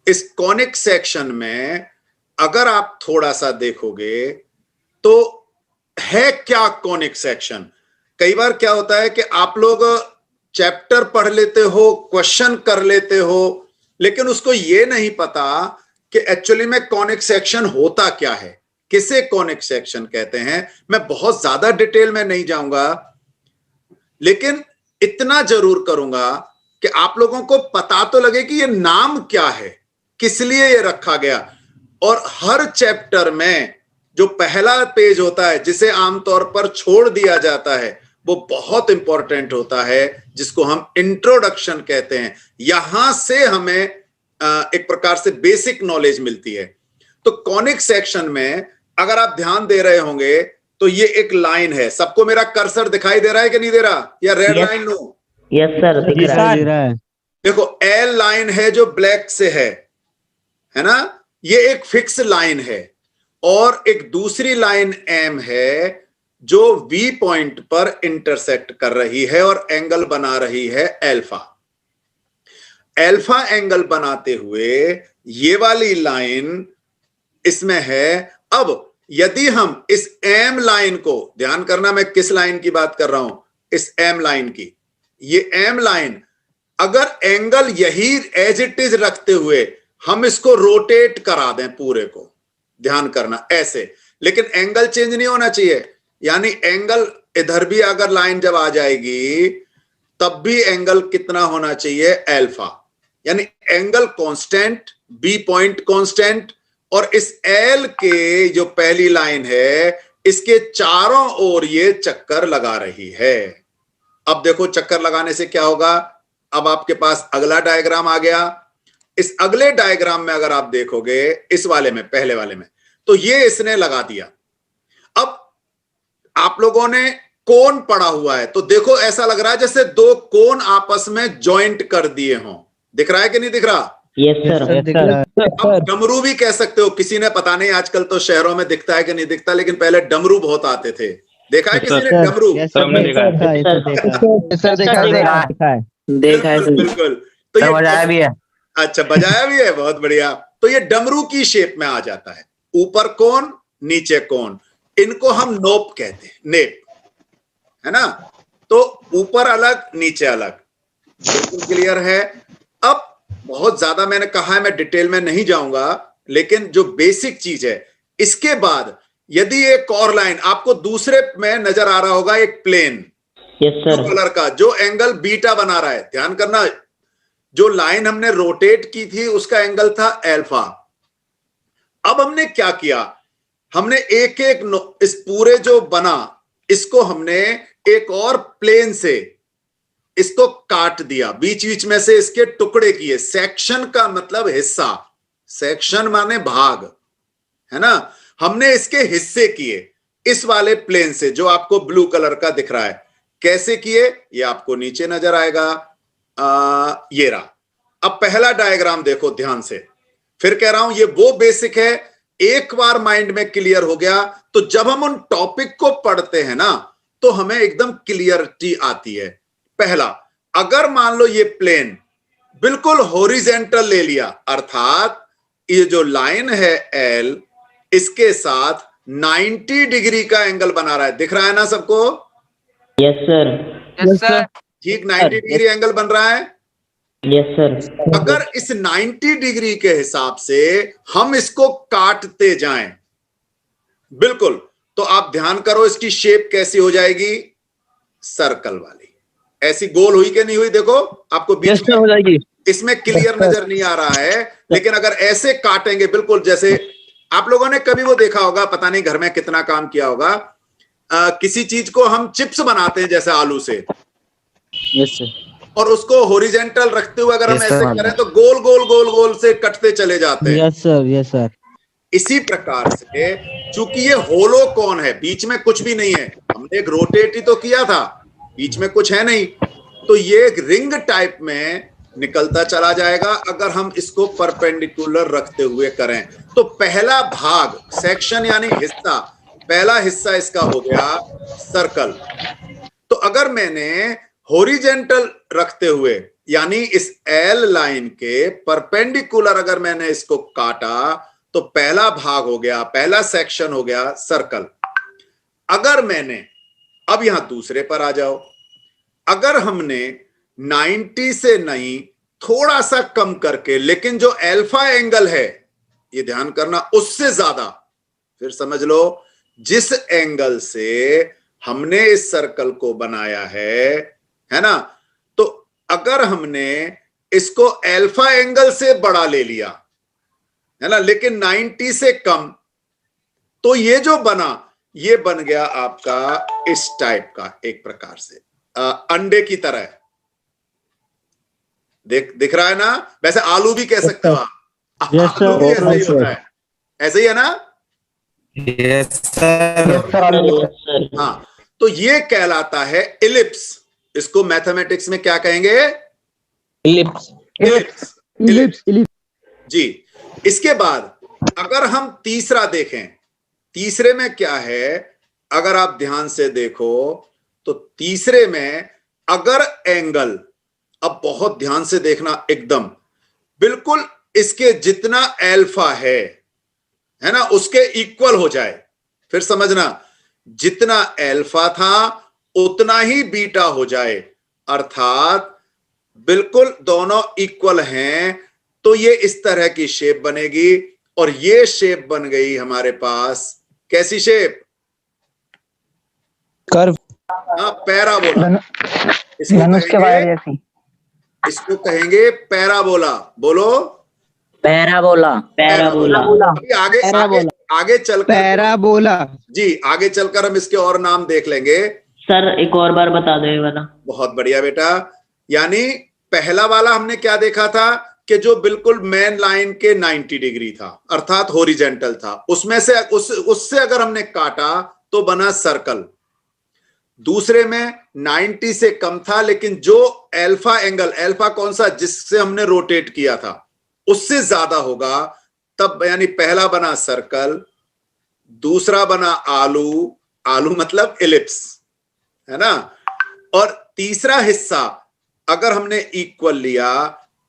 इस conic section में अगर आप थोड़ा सा देखोगे तो है क्या कॉनिक सेक्शन। कई बार क्या होता है कि आप लोग चैप्टर पढ़ लेते हो, क्वेश्चन कर लेते हो, लेकिन उसको ये नहीं पता कि एक्चुअली में कॉनिक सेक्शन होता क्या है, किसे कॉनिक सेक्शन कहते हैं। मैं बहुत ज्यादा डिटेल में नहीं जाऊंगा, लेकिन इतना जरूर करूंगा कि आप लोगों को पता तो लगे कि ये नाम क्या है, किस लिए ये रखा गया। और हर चैप्टर में जो पहला पेज होता है जिसे आमतौर पर छोड़ दिया जाता है वो बहुत इंपॉर्टेंट होता है, जिसको हम इंट्रोडक्शन कहते हैं। यहां से हमें एक प्रकार से बेसिक नॉलेज मिलती है। तो कॉनिक सेक्शन में अगर आप ध्यान दे रहे होंगे तो ये एक लाइन है। सबको मेरा कर्सर दिखाई दे रहा है कि नहीं दे रहा, या रेड लाइन लो? यस सर, दिख रहा है। देखो एल लाइन है जो ब्लैक से है ना, ये एक फिक्स लाइन है। और एक दूसरी लाइन एम है जो वी पॉइंट पर इंटरसेक्ट कर रही है और एंगल बना रही है एल्फा। एल्फा एंगल बनाते हुए ये वाली लाइन इसमें है। अब यदि हम इस एम लाइन को, ध्यान करना मैं किस लाइन की बात कर रहा हूं, इस एम लाइन की, ये एम लाइन अगर एंगल यही एज इट इज रखते हुए हम इसको रोटेट करा दें पूरे को, ध्यान करना ऐसे, लेकिन एंगल चेंज नहीं होना चाहिए। यानी एंगल इधर भी अगर लाइन जब आ जाएगी तब भी एंगल कितना होना चाहिए, एल्फा। यानी angle constant, B point constant, और इस एल के जो पहली लाइन है इसके चारों ओर ये चक्कर लगा रही है। अब देखो चक्कर लगाने से क्या होगा। अब आपके पास अगला डायग्राम आ गया। इस अगले डायग्राम में अगर आप देखोगे, इस वाले में, पहले वाले में, तो ये इसने लगा दिया। अब आप लोगों ने कोण पढ़ा हुआ है, तो देखो ऐसा लग रहा है जैसे दो कोण आपस में जॉइंट कर दिए हों। दिख रहा है कि नहीं दिख रहा? Yes sir. अब डमरू भी कह सकते हो। किसी ने, पता नहीं आजकल तो शहरों में दिखता है कि नहीं दिखता, लेकिन पहले डमरू बहुत आते थे। देखा है किसी ने डमरू? देखा है, बिल्कुल। तो ये बजाया भी है। अच्छा, बजाया भी है, बहुत बढ़िया। तो ये डमरू की शेप में आ जाता है, ऊपर कोण नीचे कोण। इनको हम नोप कहते हैं, नेप, है ना। तो ऊपर अलग नीचे अलग, बिल्कुल क्लियर है। अब बहुत ज्यादा मैंने कहा है, मैं डिटेल में नहीं जाऊंगा, लेकिन जो बेसिक चीज है, इसके बाद यदि एक और लाइन आपको दूसरे में नजर आ रहा होगा, एक प्लेन ब्लू कलर का जो एंगल बीटा बना रहा है, ध्यान करना। जो लाइन हमने रोटेट की थी उसका एंगल था एल्फा। अब हमने क्या किया, हमने एक एक इस पूरे जो बना इसको हमने एक और प्लेन से इसको काट दिया, बीच बीच में से इसके टुकड़े किए। सेक्शन का मतलब हिस्सा, सेक्शन माने भाग, है ना। हमने इसके हिस्से किए इस वाले प्लेन से जो आपको ब्लू कलर का दिख रहा है। कैसे किए ये आपको नीचे नजर आएगा। ये रहा। अब पहला डायग्राम देखो ध्यान से, फिर कह रहा हूं ये वो बेसिक है, एक बार माइंड में क्लियर हो गया तो जब हम उन टॉपिक को पढ़ते हैं ना तो हमें एकदम क्लियरिटी आती है। पहला, अगर मान लो ये प्लेन बिल्कुल हॉरिजेंटल ले लिया, अर्थात ये जो लाइन है एल इसके साथ 90 डिग्री का एंगल बना रहा है, दिख रहा है ना सबको? Yes sir. Yes sir. ठीक, 90 डिग्री एंगल बन रहा है। Yes sir. अगर इस 90 डिग्री के हिसाब से हम इसको काटते जाएं, बिल्कुल, तो आप ध्यान करो इसकी शेप कैसी हो जाएगी, सर्कल वाली। ऐसी गोल हुई कि नहीं हुई? देखो आपको बीच में हो जाएगी। इसमें क्लियर नजर नहीं आ रहा है, लेकिन अगर ऐसे काटेंगे, बिल्कुल जैसे आप लोगों ने कभी वो देखा होगा, पता नहीं घर में कितना काम किया होगा, किसी चीज को हम चिप्स बनाते हैं जैसे आलू से। Yes sir. और उसको हॉरिजेंटल रखते हुए अगर हम ऐसे करें तो गोल गोल गोल गोल से कटते चले जाते हैं। Yes sir. Yes sir. इसी प्रकार से चूंकि ये होलो कौन है, बीच में कुछ भी नहीं है, हमने एक रोटेट ही तो किया था, बीच में कुछ है नहीं, तो ये एक रिंग टाइप में निकलता चला जाएगा अगर हम इसको परपेंडिकुलर रखते हुए करें। तो पहला भाग, सेक्शन यानी हिस्सा, पहला हिस्सा इसका हो गया सर्कल। तो अगर मैंने हॉरिजेंटल रखते हुए यानी इस एल लाइन के परपेंडिकुलर अगर मैंने इसको काटा तो पहला भाग हो गया, पहला सेक्शन हो गया सर्कल। अगर मैंने, अब यहां दूसरे पर आ जाओ, अगर हमने 90 से नहीं थोड़ा सा कम करके, लेकिन जो अल्फा एंगल है, ये ध्यान करना, उससे ज्यादा, फिर समझ लो जिस एंगल से हमने इस सर्कल को बनाया है ना, तो अगर हमने इसको अल्फा एंगल से बड़ा ले लिया है ना, लेकिन 90 से कम, तो ये जो बना, ये बन गया आपका इस टाइप का, एक प्रकार से अंडे की तरह। दिख रहा है ना? वैसे आलू भी कह सकते हो आप, आलू भी ऐसा ही होता है, ऐसे ही है ना? Yes sir. हाँ, तो ये कहलाता है इलिप्स। इसको मैथमेटिक्स में क्या कहेंगे? इलिप्स। इलिप्स जी। इसके बाद अगर हम तीसरा देखें, तीसरे में क्या है, अगर आप ध्यान से देखो तो तीसरे में अगर एंगल, अब बहुत ध्यान से देखना, एकदम बिल्कुल इसके जितना अल्फा है ना, उसके इक्वल हो जाए, फिर समझना, जितना अल्फा था उतना ही बीटा हो जाए, अर्थात बिल्कुल दोनों इक्वल हैं, तो ये इस तरह की शेप बनेगी। और ये शेप बन गई हमारे पास, कैसी शेप? कर्व। हाँ, पैराबोला। इसको कहेंगे पैराबोला। बोलो, पैराबोला। पैराबोला। अभी आगे चलकर पैराबोला। जी, आगे चलकर हम इसके और नाम देख लेंगे। सर एक और बार बता दो ये वाला। बहुत बढ़िया बेटा। यानी पहला वाला हमने क्या देखा था कि जो बिल्कुल मेन लाइन के 90 डिग्री था, अर्थात हॉरिजॉन्टल था, उसमें से उससे अगर हमने काटा तो बना सर्कल। दूसरे में 90 से कम था, लेकिन जो अल्फा एंगल, अल्फा कौन सा, जिससे हमने रोटेट किया था, उससे ज्यादा होगा, तब यानी पहला बना सर्कल, दूसरा बना आलू, आलू मतलब इलिप्स, है ना, और तीसरा हिस्सा अगर हमने इक्वल लिया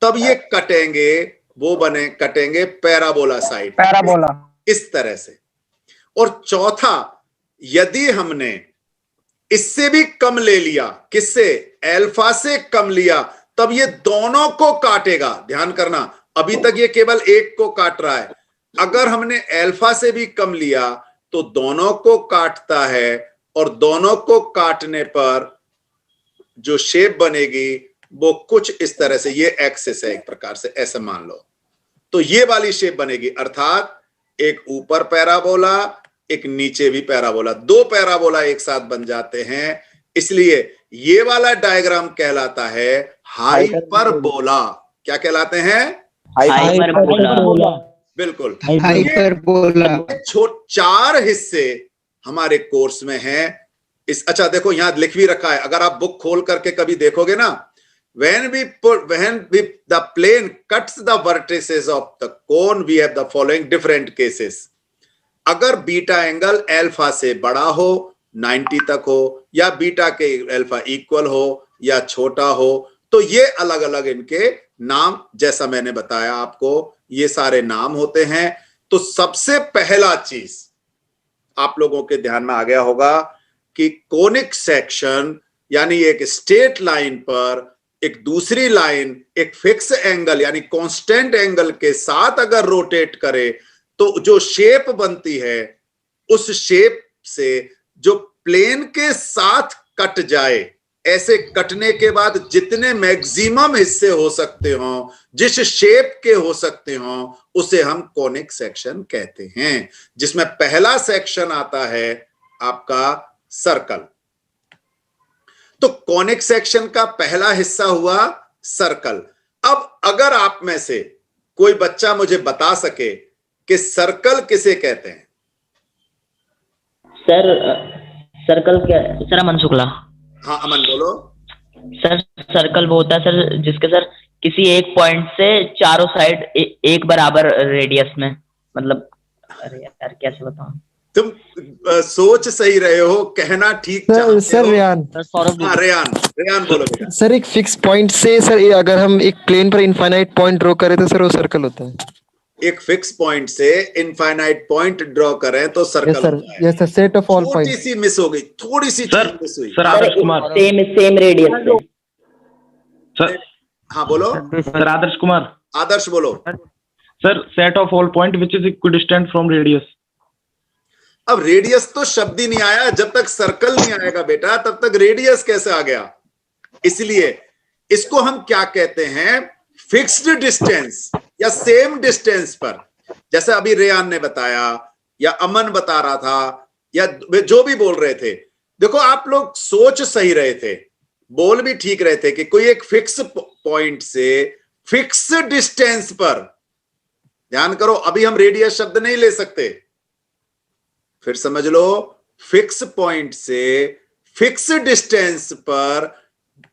तब ये कटेंगे, वो बने, कटेंगे पैराबोला साइड, पैराबोला, इस तरह से। और चौथा, यदि हमने इससे भी कम ले लिया, किससे? अल्फा से कम लिया, तब ये दोनों को काटेगा। ध्यान करना, अभी तक ये केवल एक को काट रहा है, अगर हमने अल्फा से भी कम लिया तो दोनों को काटता है, और दोनों को काटने पर जो शेप बनेगी वो कुछ इस तरह से, ये एक्सिस है एक प्रकार से, ऐसे मान लो, तो ये वाली शेप बनेगी, अर्थात एक ऊपर पैराबोला, एक नीचे भी पैराबोला, दो पैराबोला एक साथ बन जाते हैं। इसलिए ये वाला डायग्राम कहलाता है हाइपरबोला। क्या कहलाते हैं? हाइपरबोला। बिल्कुल, हाइपरबोला। चार हिस्से हमारे कोर्स में हैं। अच्छा देखो, यहां लिख भी रखा है, अगर आप बुक खोल करके कभी देखोगे ना, when the plane cuts the vertices of the cone, we have the following different cases. अगर बीटा एंगल अल्फा से बड़ा हो, 90 तक हो, या बीटा के अल्फा इक्वल हो या छोटा हो, तो ये अलग अलग इनके नाम, जैसा मैंने बताया आपको, ये सारे नाम होते हैं। तो सबसे पहला चीज आप लोगों के ध्यान में आ गया होगा कि कोनिक सेक्शन, यानी एक स्ट्रेट लाइन पर एक दूसरी लाइन एक फिक्स एंगल यानी कांस्टेंट एंगल के साथ अगर रोटेट करे तो जो शेप बनती है, उस शेप से जो प्लेन के साथ कट जाए, ऐसे कटने के बाद जितने मैक्सिमम हिस्से हो सकते हो, जिस शेप के हो सकते हो, उसे हम कोनिक सेक्शन कहते हैं, जिसमें पहला सेक्शन आता है आपका सर्कल। तो कोनिक सेक्शन का पहला हिस्सा हुआ सर्कल। अब अगर आप में से कोई बच्चा मुझे बता सके कि सर्कल किसे कहते हैं? सर सर्कल क्या? सर अमन शुक्ला। हाँ अमन बोलो। सर सर्कल वो होता है सर जिसके सर किसी एक पॉइंट से चारों साइड एक बराबर रेडियस में, मतलब अरे यार कैसे बताऊं, तुम सोच सही रहे हो, कहना ठीक सर चाहते सर हो। रेयान सौरभ हाँ रेयान, रेयान बोलो बेटा। सर एक फिक्स पॉइंट से सर ये अगर हम एक प्लेन पर इनफाइनाइट पॉइंट ड्रॉ करें तो सर वो सर्कल होता है। एक फिक्स पॉइंट से इनफाइनाइट पॉइंट ड्रॉ करें तो यस सर्कल सर, होता है। Yes sir, set of all छोटी पॉइंट्स। सी मिस हो गई, थोड़ी सी चीज मिस हुई। Sir Adarsh Kumar, same radius से। सर हाँ बोलो सर आदर्श कुमार, आदर्श, बोलो। Sir set of all point which is equidistant from radius. अब रेडियस तो शब्द ही नहीं आया, जब तक सर्कल नहीं आएगा बेटा तब तक रेडियस कैसे आ गया। इसलिए इसको हम क्या कहते हैं, फिक्स्ड डिस्टेंस या सेम डिस्टेंस पर। जैसे अभी रेयान ने बताया या अमन बता रहा था या वे जो भी बोल रहे थे, देखो आप लोग सोच सही रहे थे, बोल भी ठीक रहे थे कि कोई एक फिक्स पॉइंट से फिक्स डिस्टेंस पर, ध्यान करो अभी हम रेडियस शब्द नहीं ले सकते, फिर समझ लो फिक्स पॉइंट से फिक्स डिस्टेंस पर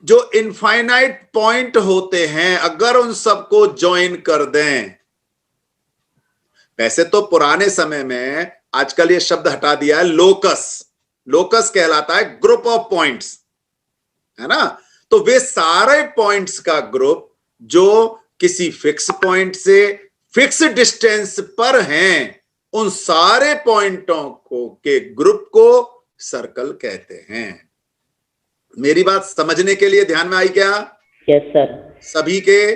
जो इनफाइनाइट पॉइंट होते हैं अगर उन सबको ज्वाइन कर दें। वैसे तो पुराने समय में, आजकल ये शब्द हटा दिया है, लोकस। लोकस कहलाता है ग्रुप ऑफ पॉइंट्स, है ना। तो वे सारे पॉइंट्स का ग्रुप जो किसी फिक्स पॉइंट से फिक्स डिस्टेंस पर हैं, उन सारे पॉइंटों को के ग्रुप को सर्कल कहते हैं। मेरी बात समझने के लिए ध्यान में आई क्या? Yes sir. सभी के?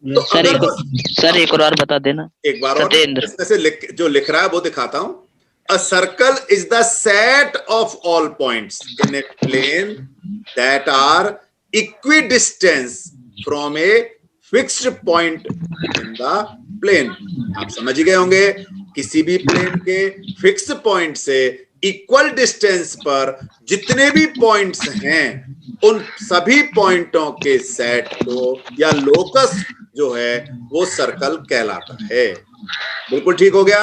तो सर अगर सर एक और बता देना। एक बार और सत्येंद्र। इसमें से जो लिख रहा है वो दिखाता हूं। A circle is the set of all points in a plane that are equidistance from a fixed point in the plane. आप समझ ही गए होंगे, किसी भी प्लेन के फिक्स पॉइंट से इक्वल डिस्टेंस पर जितने भी पॉइंट्स हैं उन सभी पॉइंटों के सेट को या लोकस जो है वो सर्कल कहलाता है। बिल्कुल ठीक हो गया।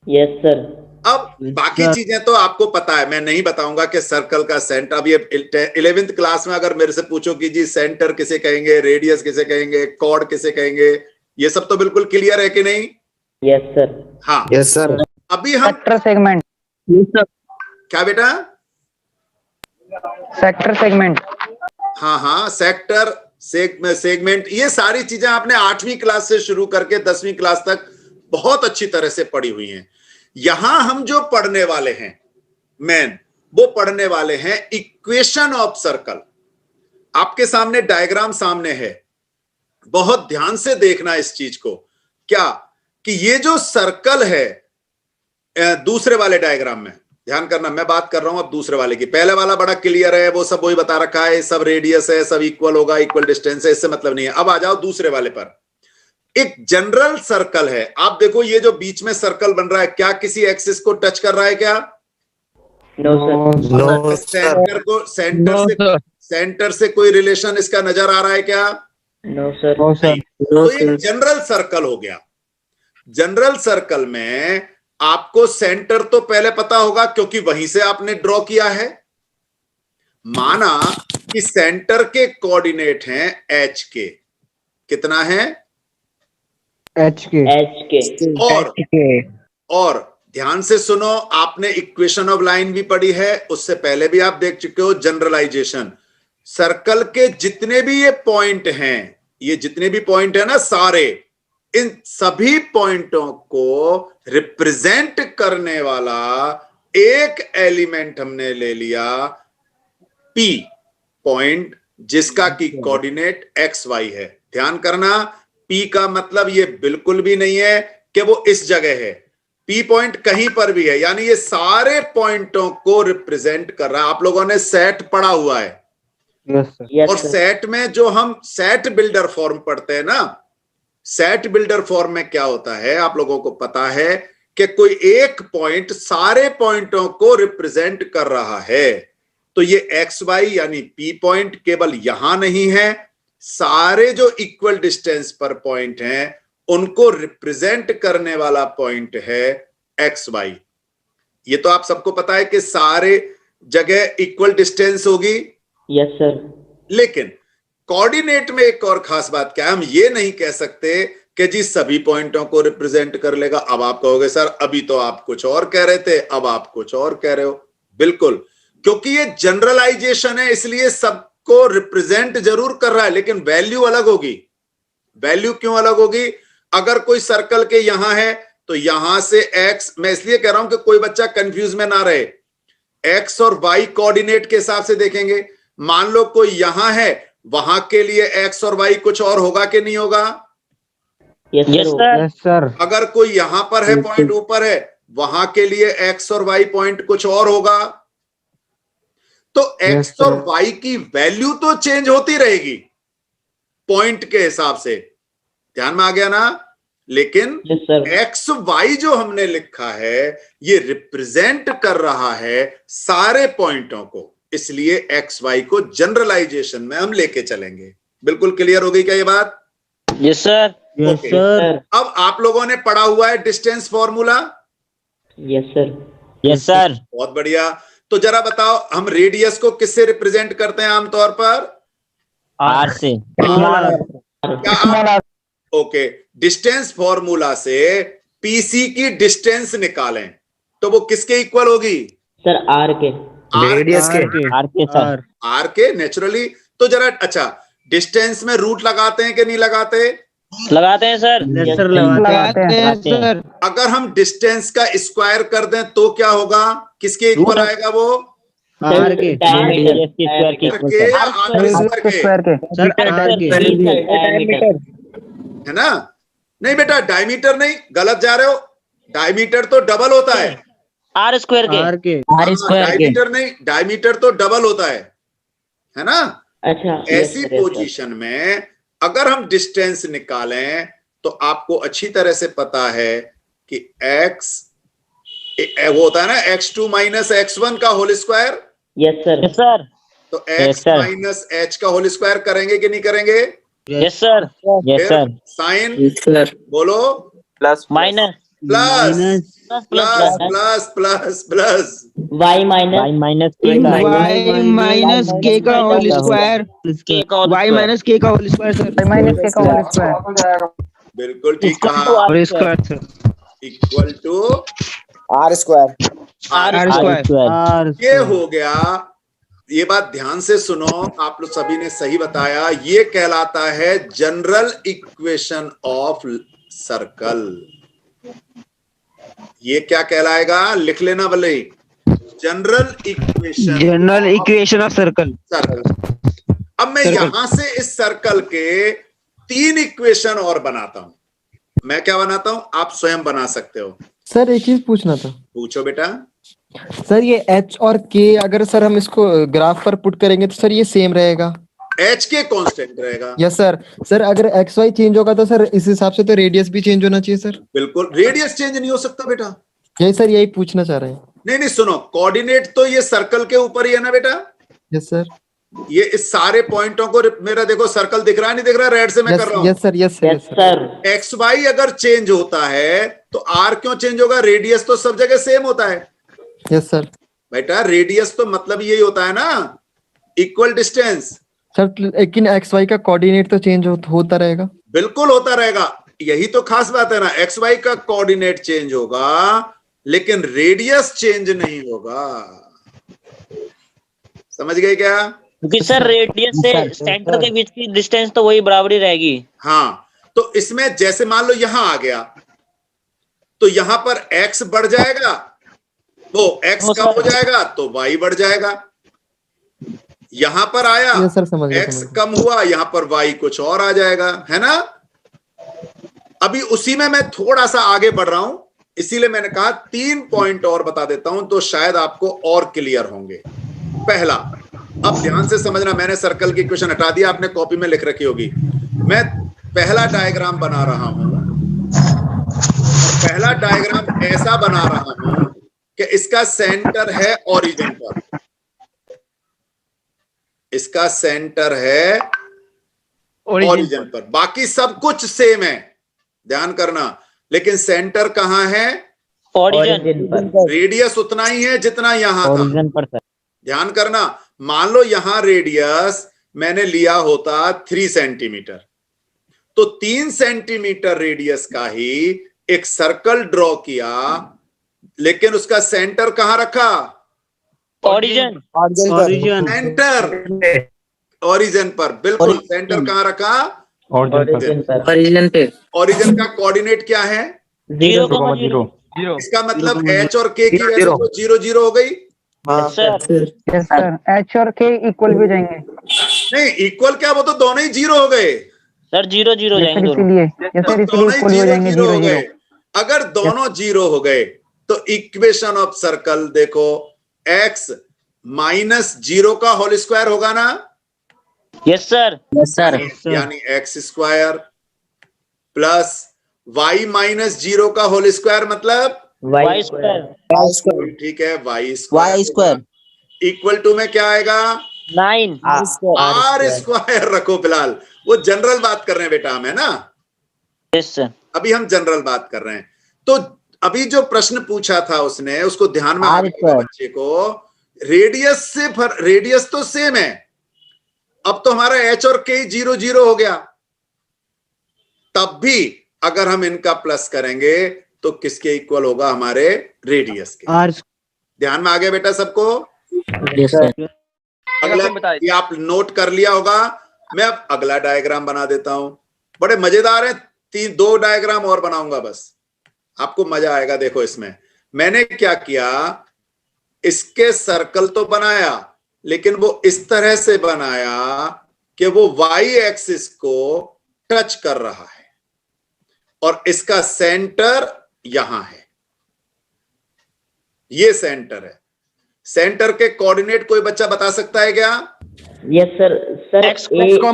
Yes sir. अब बाकी चीजें तो आपको पता है, मैं नहीं बताऊंगा कि सर्कल का सेंटर। अब ये 11th क्लास में अगर मेरे से पूछो कि जी सेंटर किसे कहेंगे, रेडियस किसे कहेंगे, कॉर्ड किसे कहेंगे, ये सब तो बिल्कुल क्लियर है कि नहीं? Yes sir. हाँ यस सर। अभी हम सेक्टर सेगमेंट। क्या बेटा? Sector segment. हाँ हाँ, सेक्टर सेगमेंट, ये सारी चीजें आपने 8वीं क्लास से शुरू करके 10वीं क्लास तक बहुत अच्छी तरह से पढ़ी हुई हैं। यहां हम जो पढ़ने वाले हैं मेन, वो पढ़ने वाले हैं इक्वेशन ऑफ सर्कल। आपके सामने डायग्राम सामने है, बहुत ध्यान से देखना इस चीज को। क्या कि ये जो सर्कल है दूसरे वाले डायग्राम में, ध्यान करना मैं बात कर रहा हूं अब दूसरे वाले की। पहले वाला बड़ा क्लियर है, वो सब वही बता रखा है, सब रेडियस है, सब इक्वल होगा, इक्वल डिस्टेंस है, इससे मतलब नहीं है। अब आ जाओ दूसरे वाले पर। एक जनरल सर्कल है, आप देखो ये जो बीच में सर्कल बन रहा है, क्या किसी एक्सिस को टच कर रहा है क्या? No sir. नो सेंटर को सेंटर से कोई रिलेशन इसका नजर आ रहा है क्या? No sir. No sir. तो ये जनरल सर्कल हो गया। जनरल सर्कल में आपको सेंटर तो पहले पता होगा क्योंकि वहीं से आपने ड्रॉ किया है। माना कि सेंटर के कोऑर्डिनेट हैं एच के, कितना है? एच के। और ध्यान से सुनो, आपने इक्वेशन ऑफ लाइन भी पढ़ी है, उससे पहले भी आप देख चुके हो जनरलाइजेशन। सर्कल के जितने भी ये पॉइंट हैं, ये जितने भी पॉइंट है ना सारे, इन सभी पॉइंटों को रिप्रेजेंट करने वाला एक एलिमेंट हमने ले लिया पी पॉइंट, जिसका की कोऑर्डिनेट एक्स वाई है। ध्यान करना, पी का मतलब ये बिल्कुल भी नहीं है कि वो इस जगह है। पी पॉइंट कहीं पर भी है, यानी ये सारे पॉइंटों को रिप्रेजेंट कर रहा है। आप लोगों ने सेट पढ़ा हुआ है, और सेट में जो हम सेट बिल्डर फॉर्म पढ़ते हैं ना, सेट बिल्डर फॉर्म में क्या होता है आप लोगों को पता है कि कोई एक पॉइंट सारे पॉइंटों को रिप्रेजेंट कर रहा है। तो ये एक्स वाई यानी पी पॉइंट केवल यहां नहीं है, सारे जो इक्वल डिस्टेंस पर पॉइंट हैं उनको रिप्रेजेंट करने वाला पॉइंट है एक्स वाई। ये तो आप सबको पता है कि सारे जगह इक्वल डिस्टेंस होगी। Yes sir. लेकिन कोऑर्डिनेट में एक और खास बात क्या है, हम ये नहीं कह सकते कि जी सभी पॉइंटों को रिप्रेजेंट कर लेगा। अब आप कहोगे सर अभी तो आप कुछ और कह रहे थे, अब आप कुछ और कह रहे हो। बिल्कुल, क्योंकि ये जनरलाइजेशन है, इसलिए सबको रिप्रेजेंट जरूर कर रहा है, लेकिन वैल्यू अलग होगी। वैल्यू क्यों अलग होगी? अगर कोई सर्कल के यहां है तो यहां से एक्स, मैं इसलिए कह रहा हूं कि कोई बच्चा कंफ्यूज में ना रहे, एक्स और वाई कोऑर्डिनेट के हिसाब से देखेंगे। मान लो कोई यहां है, वहां के लिए एक्स और वाई कुछ और होगा कि नहीं होगा? Yes sir. Yes sir. अगर कोई यहां पर है, पॉइंट ऊपर है, वहां के लिए एक्स और वाई पॉइंट कुछ और होगा। तो एक्स sir. और वाई की वैल्यू तो चेंज होती रहेगी पॉइंट के हिसाब से, ध्यान में आ गया ना? लेकिन यस सर। एक्स वाई जो हमने लिखा है ये रिप्रेजेंट कर रहा है सारे पॉइंटों को, इसलिए एक्स वाई को जनरलाइजेशन में हम लेके चलेंगे। बिल्कुल क्लियर हो गई क्या ये बात? Yes sir. ओके। अब आप लोगों ने पढ़ा हुआ है distance formula? Yes sir. Yes sir. बहुत बढ़िया। तो जरा बताओ, हम रेडियस को किससे रिप्रेजेंट करते हैं आमतौर पर? आर से। क्या? ओके, डिस्टेंस फॉर्मूला से पीसी की डिस्टेंस निकालें तो वो किसके इक्वल होगी? सर आर के। रेडियस के। आर के सर। आर के नेचुरली। तो जरा अच्छा, डिस्टेंस में रूट लगाते हैं कि नहीं लगाते? लगाते हैं सर। यस सर, लगाते हैं सर। अगर हम डिस्टेंस का स्क्वायर कर दें तो क्या होगा? किसके इक्वल आएगा वो? आर के। स्क्वायर के आर के या आर स्क्वायर के? सर आर के। है ना? नहीं बेटा, डायमीटर नहीं, गलत जा रहे हो। डायमीटर तो डबल होता है। आर स्क्वायर के। आर के। आर स्क्वायर के। डायमीटर नहीं, डायमीटर तो डबल होता है ना? अच्छा। ऐसी पोजीशन में अगर हम डिस्टेंस निकालें तो आपको अच्छी तरह से पता है कि x वो होता है ना x2 माइनस x1 का whole square. Yes sir. Yes sir. तो x माइनस h का होल स्क्वायर करेंगे कि नहीं करेंगे? Yes sir. Yes sir. Sign बोलो। Plus minus plus plus plus plus plus Y minus Y minus के का होल स्क्वायर। वाई माइनस के का होल स्क्वायर सर। माइनस के का होल स्क्वायर। बिल्कुल ठीक कहा। और square sir. Equal to R square. R square. ये हो गया। ये बात ध्यान से सुनो, आप लोग सभी ने सही बताया। ये कहलाता है जनरल इक्वेशन ऑफ सर्कल। ये क्या कहलाएगा? लिख लेना भले ही, जनरल इक्वेशन ऑफ सर्कल। अब मैं यहां से इस सर्कल के 3 इक्वेशन और बनाता हूं। मैं क्या बनाता हूं, आप स्वयं बना सकते हो। सर एक चीज पूछना था। पूछो बेटा। सर ये एच और के अगर सर हम इसको ग्राफ पर पुट करेंगे तो सर ये सेम रहेगा? एच के कांस्टेंट रहेगा। Yes sir. सर अगर एक्स वाई चेंज होगा तो सर इस हिसाब से तो रेडियस भी चेंज होना चाहिए सर? बिल्कुल, रेडियस चेंज नहीं हो सकता बेटा। यही सर, यही पूछना चाह रहे हैं। नहीं नहीं, सुनो, कोऑर्डिनेट तो ये सर्कल के ऊपर ही है ना बेटा। Yes sir. ये इस सारे पॉइंटों को मेरा देखो सर्कल दिख रहा है, नहीं दिख रहा? रेड से मैं कर रहा हूं। Yes sir. Yes sir. X Y अगर चेंज होता है तो आर क्यों चेंज होगा? रेडियस तो सब जगह सेम होता है। Yes sir. बेटा रेडियस तो मतलब यही होता है ना, इक्वल डिस्टेंस। सर लेकिन एक्स वाई का कोऑर्डिनेट तो चेंज होता रहेगा? बिल्कुल होता रहेगा, यही तो खास बात है ना। एक्स वाई का कोऑर्डिनेट चेंज होगा लेकिन रेडियस चेंज नहीं होगा। समझ गए क्या? क्योंकि सर रेडियस से सेंटर के बीच की डिस्टेंस तो वही बराबर ही रहेगी। हाँ, तो इसमें जैसे मान लो यहां आ गया तो यहां पर x बढ़ जाएगा, वो x कम हो जाएगा तो y बढ़ जाएगा। यहां पर आया सर, समझ गया, x कम हुआ, यहां पर y कुछ और आ जाएगा, है ना? अभी उसी में मैं थोड़ा सा आगे बढ़ रहा हूं, इसीलिए मैंने कहा 3 पॉइंट और बता देता हूं तो शायद आपको और क्लियर होंगे। पहला, अब ध्यान से समझना, मैंने सर्कल की इक्वेशन हटा दिया, आपने कॉपी में लिख रखी होगी। मैं पहला डायग्राम बना रहा हूं। पहला डायग्राम ऐसा बना रहा हूं कि इसका सेंटर है ओरिजिन पर, इसका सेंटर है ओरिजिन पर, बाकी सब कुछ सेम है, ध्यान करना। लेकिन सेंटर कहां है? ओरिजिन पर। रेडियस उतना ही है जितना यहां था। ओरिजिन पर सर। ध्यान करना, मान लो यहां रेडियस मैंने लिया होता 3 सेंटीमीटर, तो 3 सेंटीमीटर रेडियस का ही एक सर्कल ड्रॉ किया, लेकिन उसका सेंटर कहां रखा? ओरिजिन सेंटर ओरिजिन पर, बिल्कुल सेंटर कहां रखा? ओरिजिन पे ओरिजिन का कोऑर्डिनेट क्या है? 0,0 इसका मतलब एच और के की वैल्यू तो 0 0 हो गई। सर एच और के इक्वल भी जाएंगे नहीं, इक्वल क्या, वो तो दोनों ही 0 हो गए। सर 0,0 जाएंगे दोनों। इसीलिए तो दोनों ही 0 0 हो गए। अगर दोनों 0 हो गए तो इक्वेशन ऑफ सर्कल देखो, x माइनस 0 का होल स्क्वायर होगा ना? यस सर यानी x स्क्वायर प्लस y माइनस 0 का होल स्क्वायर मतलब वाई स्क्वायर ठीक है, y स्क्वायर इक्वल टू में क्या आएगा? 9 r स्क्वायर रखो फिलहाल, वो जनरल बात कर रहे हैं बेटा हम, है ना? Yes sir. अभी हम जनरल बात कर रहे हैं। तो अभी जो प्रश्न पूछा था उसने, उसको ध्यान में आ गया बच्चे को, रेडियस तो सेम है। अब तो हमारा h और k 0 0 हो गया, तब भी अगर हम इनका प्लस करेंगे तो किसके इक्वल होगा? हमारे रेडियस के। ध्यान में आ गया बेटा सबको? Yes sir. अगला ये आप नोट कर लिया होगा। मैं अब अगला डायग्राम बना देता हूं, बड़े मजेदार है। 2 डायग्राम और बनाऊंगा, बस आपको मजा आएगा। देखो इसमें मैंने क्या किया, इसके सर्कल तो बनाया, लेकिन वो इस तरह से बनाया कि वो y एक्सिस को टच कर रहा है और इसका सेंटर यहां है। ये सेंटर है। सेंटर के कोऑर्डिनेट कोई बच्चा बता सकता है क्या? यस सर x, 0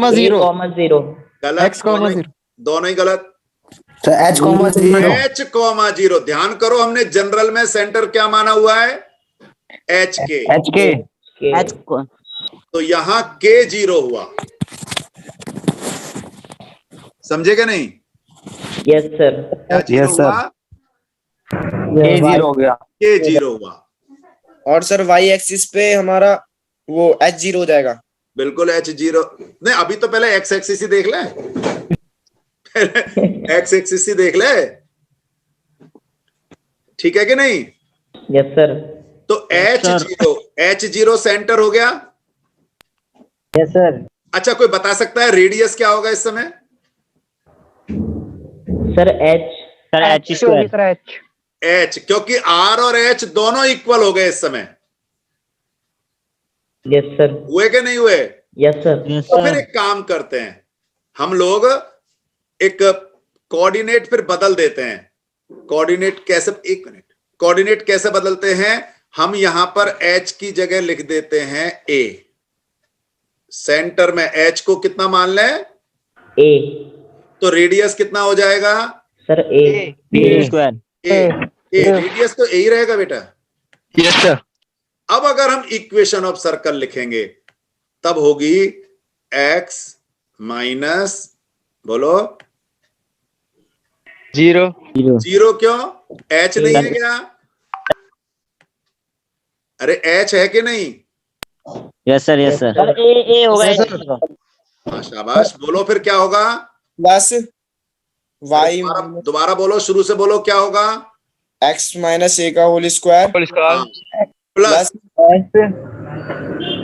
गलत, x, 0 दोनों ही गलत। H, 0 h, 0 ध्यान करो, हमने जनरल में सेंटर क्या माना हुआ है? h के। तो यहां k 0 हुआ, समझे क्या नहीं? Yes sir. क्या 0 हुआ? K0 हो गया। k 0 हुआ। और सर y एक्सिस पे हमारा वो H 0 हो जाएगा। बिल्कुल h 0 नहीं, अभी तो पहले x एक्सिस ही देख ले, पहले x एक्सिस ही देख ले, ठीक है कि नहीं? Yes sir. तो h 0 सेंटर हो गया। Yes sir. अच्छा, कोई बता सकता है रेडियस क्या होगा इस समय? Sir H square. h, क्योंकि r और h दोनों इक्वल हो गए इस समय। Yes sir. हुए कि नहीं हुए? Yes sir. तो फिर एक काम करते हैं, हम लोग एक कोऑर्डिनेट फिर बदल देते हैं। कोऑर्डिनेट कैसे, एक मिनट, कोऑर्डिनेट कैसे बदलते हैं? हम यहां पर h की जगह लिख देते हैं a। सेंटर में h को कितना मान लें? ए। तो रेडियस कितना हो जाएगा? सर ए स्क्वायर। रेडियस तो a ही रहेगा बेटा। Yes sir. अब अगर हम इक्वेशन ऑफ सर्कल लिखेंगे तब होगी x माइनस, बोलो 0 क्यों? h नहीं है क्या? अरे h है कि नहीं? Yes sir. सर ए होगा। हाँ, शाबाश। बोलो फिर क्या होगा? प्लस y दोबारा बोलो, शुरू से बोलो, क्या होगा? x माइनस a का whole square plus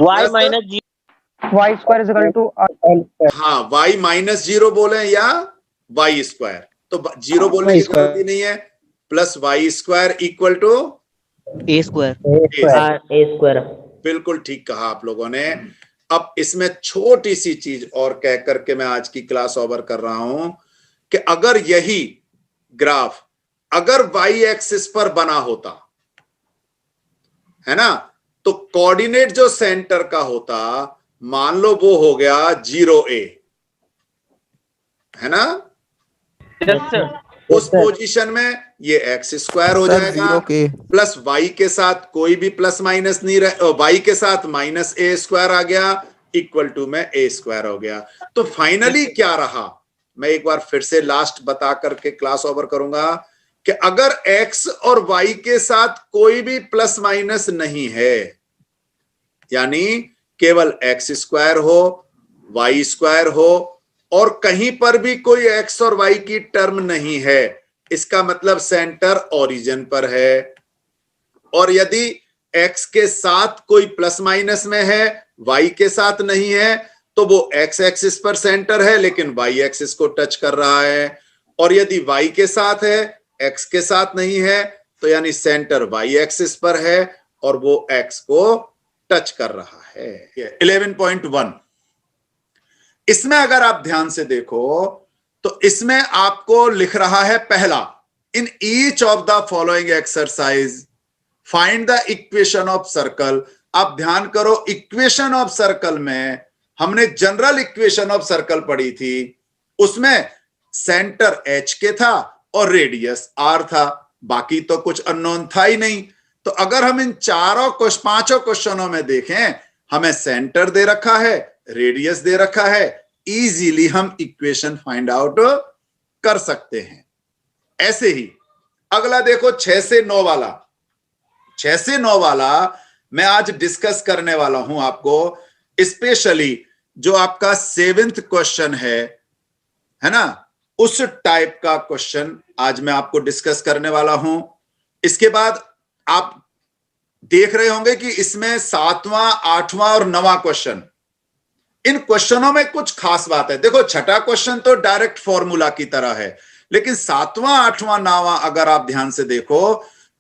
Y minus y square is equal to हाँ, y माइनस 0 बोले या y स्क्वायर, तो 0 बोलने की जरूरत ही नहीं है। Plus y square equal to A square. बिल्कुल ठीक कहा आप लोगों ने। अब इसमें छोटी सी चीज और कह करके मैं आज की क्लास ओवर कर रहा हूं कि अगर यही ग्राफ अगर y एक्सिस पर बना होता है ना, तो कोऑर्डिनेट जो सेंटर का होता, मान लो वो हो गया 0a, है ना? उस पोजीशन में ये एक्स स्क्वायर हो जाएगा प्लस वाई के साथ कोई भी प्लस माइनस नहीं रहे, वाई के साथ माइनस ए स्क्वायर आ गया इक्वल टू में ए स्क्वायर हो गया। तो फाइनली क्या रहा, मैं एक बार फिर से लास्ट बता करके क्लास ओवर करूंगा कि अगर x और y के साथ कोई भी प्लस माइनस नहीं है, यानी केवल x स्क्वायर हो y स्क्वायर हो और कहीं पर भी कोई x और y की टर्म नहीं है, इसका मतलब सेंटर ओरिजिन पर है। और यदि x के साथ कोई प्लस माइनस में है, y के साथ नहीं है, तो वो x एक्सिस पर सेंटर है लेकिन y एक्सिस को टच कर रहा है। और यदि y के साथ है, x के साथ नहीं है, तो यानी सेंटर y एक्सिस पर है और वो x को टच कर रहा है। 11.1 इसमें अगर आप ध्यान से देखो तो इसमें आपको लिख रहा है पहला, in each of the following exercise find the equation of circle. आप ध्यान करो, इक्वेशन ऑफ सर्कल में हमने जनरल इक्वेशन ऑफ सर्कल पढ़ी थी, उसमें सेंटर h के था और रेडियस r था, बाकी तो कुछ अननोन था ही नहीं। तो अगर हम इन पांचों क्वेश्चनों में देखें, हमें सेंटर दे रखा है, रेडियस दे रखा है, इजीली हम इक्वेशन फाइंड आउट कर सकते हैं। ऐसे ही अगला देखो 6 से 9 वाला। 6 से 9 वाला मैं आज डिस्कस करने वाला हूं आपको, स्पेशली जो आपका 7th क्वेश्चन है ना, उस टाइप का क्वेश्चन आज मैं आपको डिस्कस करने वाला हूं। इसके बाद आप देख रहे होंगे कि इसमें 7वां, 8वां और 9वां क्वेश्चन, इन क्वेश्चनों में कुछ खास बात है। देखो, छठा क्वेश्चन तो डायरेक्ट फॉर्मूला की तरह है, लेकिन 7वां, 8वां, 9वां अगर आप ध्यान से देखो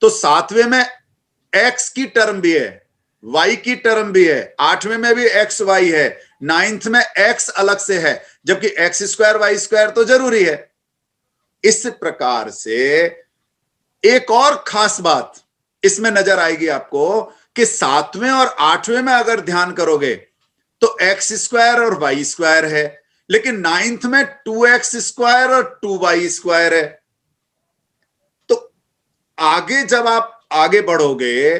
तो 7वें में x की टर्म भी है, y की टर्म भी है, 8वें में भी x y है, 9th में x अलग से है, जबकि x स्क्वायर y स्क्वायर तो जरूरी है। इस प्रकार से एक और खास बात इसमें नजर आएगी आपको कि 7वें और 8वें में अगर ध्यान करोगे तो x स्क्वायर और y स्क्वायर है, लेकिन 9th में 2x स्क्वायर और 2y स्क्वायर है। तो आगे जब आप आगे बढ़ोगे,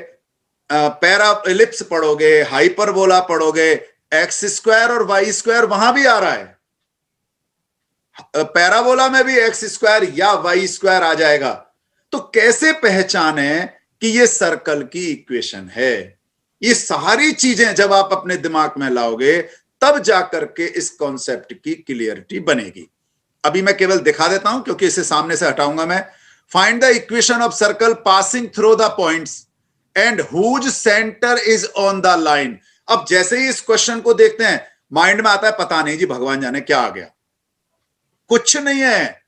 पैरा एलिप्स पढ़ोगे, हाइपरबोला पढ़ोगे, x स्क्वायर और y स्क्वायर वहां भी आ रहा है, पैराबोला में भी x स्क्वायर या y स्क्वायर आ जाएगा। तो कैसे पहचाने कि ये सर्कल की इक्वेशन है? ये सारी चीजें जब आप अपने दिमाग में लाओगे तब जाकर के इस कॉन्सेप्ट की क्लियरिटी बनेगी। अभी मैं केवल दिखा देता हूं क्योंकि इसे सामने से हटाऊंगा मैं। Find the equation of circle passing through the points and whose center is on the line. अब जैसे ही इस क्वेश्चन को देखते हैं, माइंड में आता है पता नहीं जी, भगवान जाने क्या आ गया। कुछ नहीं है,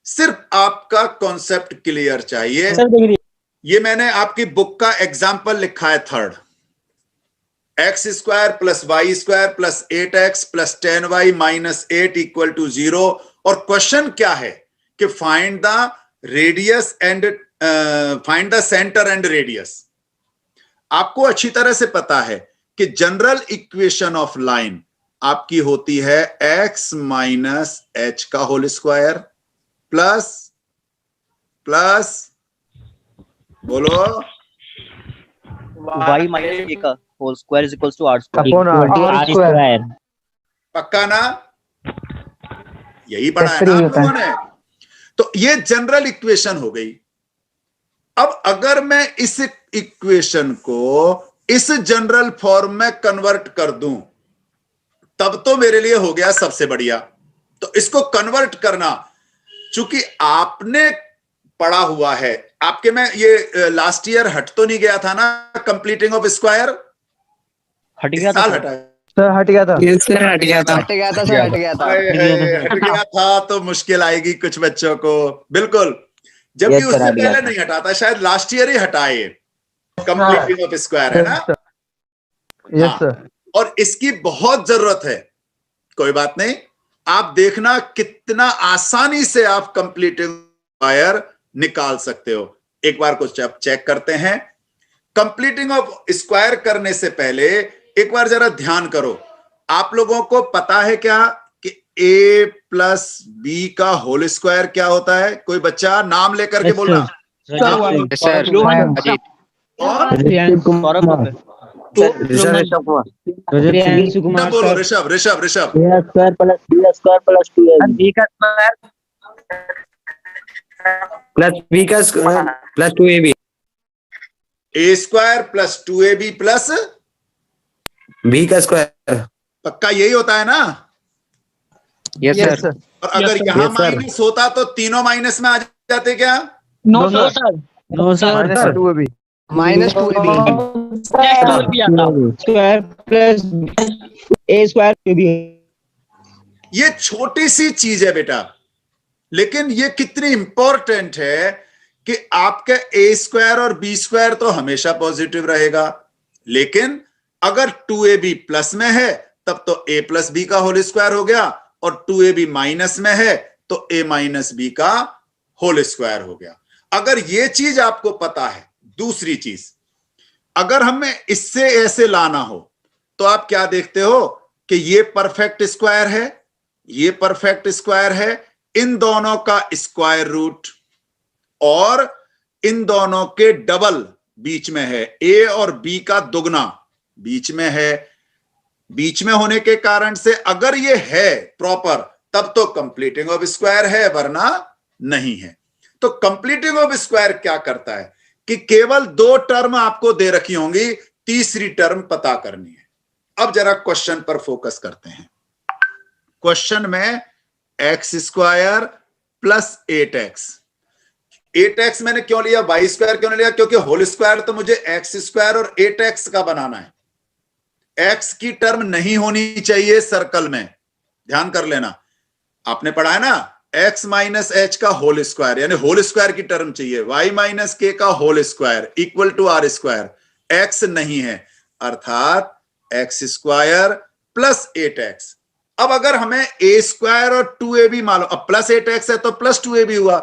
सिर्फ आपका कॉन्सेप्ट क्लियर चाहिए। ये मैंने आपकी बुक का एग्जाम्पल लिखा है, 3rd, x square plus Y square plus 8x plus 10y minus 8 equal to 0। और क्वेश्चन क्या है कि find the radius and find the center and radius. आपको अच्छी तरह से पता है कि जनरल इक्वेशन ऑफ लाइन आपकी होती है x माइनस h का होल स्क्वायर प्लस प्लस बोलो y minus k का whole square is equals to r square. Upon R square। पक्का ना? यही पढ़ा है ना आप लोगों ने? तो ये जनरल इक्वेशन हो गई। अब अगर मैं इस इक्वेशन को इस जनरल फॉर्म में कन्वर्ट कर दूं तब तो मेरे लिए हो गया सबसे बढ़िया। तो इसको कन्वर्ट करना, चूंकि आपने पढ़ा हुआ है, आपके में ये लास्ट ईयर हट तो नहीं गया था ना, कंप्लीटिंग ऑफ स्क्वायर? हट गया था साल सर। हटा सर हट गया था, हट गया था। हट गया था तो मुश्किल आएगी कुछ बच्चों को, बिल्कुल। जबकि उससे पहले नहीं हटा था, शायद लास्ट ईयर ही हटाए कंप्लीटिंग ऑफ स्क्वायर, है ना? Yes sir. और इसकी बहुत जरूरत है। कोई बात नहीं, आप देखना कितना आसानी से आप कंप्लीटिंग स्क्वायर निकाल सकते हो। एक बार कुछ चेक करते हैं। कंप्लीटिंग ऑफ स्क्वायर करने से पहले एक बार जरा ध्यान करो। आप लोगों को पता है क्या कि a प्लस बी का होल स्क्वायर क्या होता है? कोई बच्चा नाम लेकर के बोलना। प्रियांशु कुमार बोलो, sir. Rishabh Rishabh Rishabh. Square plus B square plus 2ab B का स्क्वायर प्लस बी का plus 2ab A square plus 2ab plus B का स्क्वायर। पक्का यही होता है ना? Yes sir. और अगर यहाँ माइनस होता तो तीनों माइनस में आ जाते क्या? No sir. No sir. Two अभी माइनस टू अभी स्क्वायर प्लस ए स्क्वायर भी। ये छोटी सी चीज है बेटा, लेकिन ये कितनी इंपॉर्टेंट है कि आपका ए स्क्वायर और बी स्क्वायर तो हमेशा पॉजिटिव रहेगा, लेकिन अगर 2ab प्लस में है तब तो a प्लस बी का होल स्क्वायर हो गया, और 2ab माइनस में है तो a माइनस बी का होल स्क्वायर हो गया। अगर ये चीज आपको पता है, दूसरी चीज अगर हमें इससे ऐसे लाना हो तो आप क्या देखते हो कि ये परफेक्ट स्क्वायर है, ये परफेक्ट स्क्वायर है, इन दोनों का स्क्वायर रूट और इन दोनों के डबल बीच में है, a और b का दुगना बीच में है। बीच में होने के कारण से अगर ये है प्रॉपर तब तो कंप्लीटिंग ऑफ स्क्वायर है, वरना नहीं है। तो कंप्लीटिंग ऑफ स्क्वायर क्या करता है कि केवल 2 टर्म आपको दे रखी होंगी, तीसरी टर्म पता करनी है। अब जरा क्वेश्चन पर फोकस करते हैं। क्वेश्चन में एक्स स्क्वायर प्लस 8x मैंने क्यों लिया, वाई स्क्वायर क्यों नहीं लिया? क्योंकि होल स्क्वायर तो मुझे एक्स स्क्वायर और 8x का बनाना है। x की टर्म नहीं होनी चाहिए सर्कल में, ध्यान कर लेना। आपने पढ़ा है ना, x माइनस एच का होल स्क्वायर, यानी होल स्क्वायर की टर्म चाहिए। y माइनस के का whole square equal to R square, x नहीं है, अर्थात एक्स स्क्वायर प्लस 8x। अब अगर हमें a स्क्वायर और 2ab मालूम, अब प्लस 8x है तो प्लस 2ab हुआ,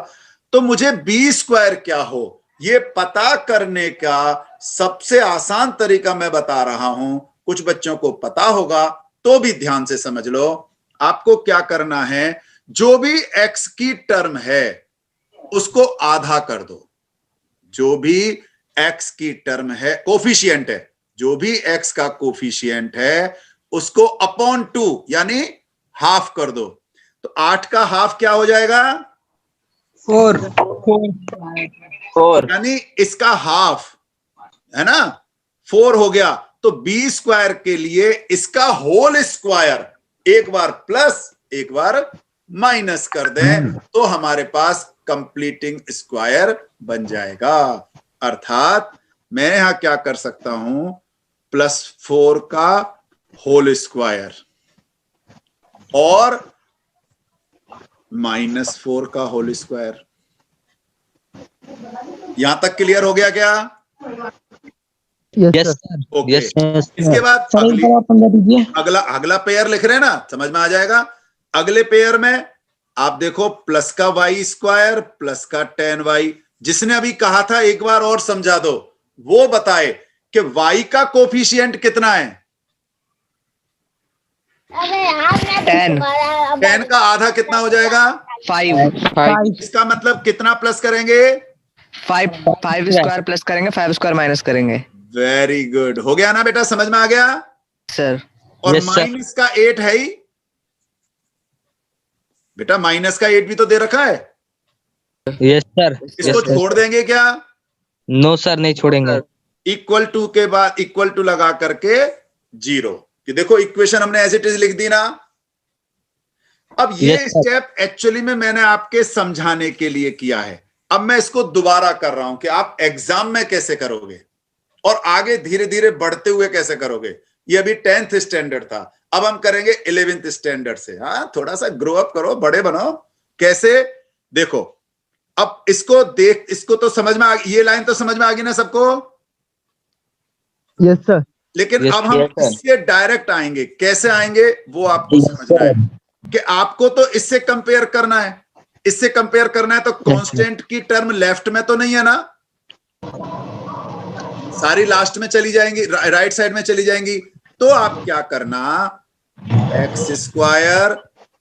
तो मुझे b स्क्वायर क्या हो ये पता करने का सबसे आसान तरीका मैं बता रहा हूं। कुछ बच्चों को पता होगा तो भी ध्यान से समझ लो। आपको क्या करना है, जो भी x की टर्म है उसको आधा कर दो। जो भी x की टर्म है, कोफिशिएंट है, जो भी x का कोफिशिएंट है उसको अपॉन 2 यानी हाफ कर दो। तो 8 का हाफ क्या हो जाएगा? 4 यानी इसका हाफ है ना 4 हो गया। तो b स्क्वायर के लिए इसका होल स्क्वायर एक बार प्लस एक बार माइनस कर दें तो हमारे पास कंप्लीटिंग स्क्वायर बन जाएगा। अर्थात मैं यहां क्या कर सकता हूं, +4 का होल स्क्वायर और -4 का होल स्क्वायर। यहां तक क्लियर हो गया क्या? Yes okay. इसके बाद अगला पेयर लिख रहे हैं ना, समझ में आ जाएगा। अगले पेयर में आप देखो प्लस का वाई स्क्वायर प्लस का 10y। जिसने अभी कहा था एक बार और समझा दो, वो बताए कि y का कोफिशिएंट कितना है? 10 का आधा कितना हो जाएगा? 5 इसका मतलब कितना प्लस करेंगे? 5 स्क्वायर प्लस करेंगे, 5 स्क्वायर माइनस करेंगे। वेरी गुड, हो गया ना बेटा, समझ में आ गया? सर और माइनस का 8 है ही बेटा, माइनस का 8 भी तो दे रखा है। Yes sir. इसको छोड़ देंगे क्या? नो सर, नहीं छोड़ेंगे। इक्वल टू के बाद इक्वल टू लगा करके 0 कि देखो इक्वेशन हमने एज इट इज लिख दी ना। अब ये स्टेप एक्चुअली में मैंने आपके समझाने के लिए किया है। अब मैं इसको दोबारा कर रहा हूं कि आप एग्जाम में कैसे करोगे और आगे धीरे धीरे बढ़ते हुए कैसे करोगे। ये अभी 10th स्टैंडर्ड था, अब हम करेंगे 11th स्टैंडर्ड से। हाँ, थोड़ा सा ग्रो अप करो, बड़े बनो। कैसे? देखो अब इसको देख, इसको तो समझ में आ, ये लाइन तो समझ में आ गई ना सबको? Yes sir. लेकिन अब हम इससे डायरेक्ट आएंगे। कैसे आएंगे वो आपको समझना है कि आपको तो इससे कंपेयर करना है। इससे कंपेयर करना है तो कांस्टेंट की टर्म लेफ्ट में तो नहीं है ना, सारी लास्ट में चली जाएंगी, राइट साइड में चली जाएंगी। तो आप क्या करना, एक्स स्क्वायर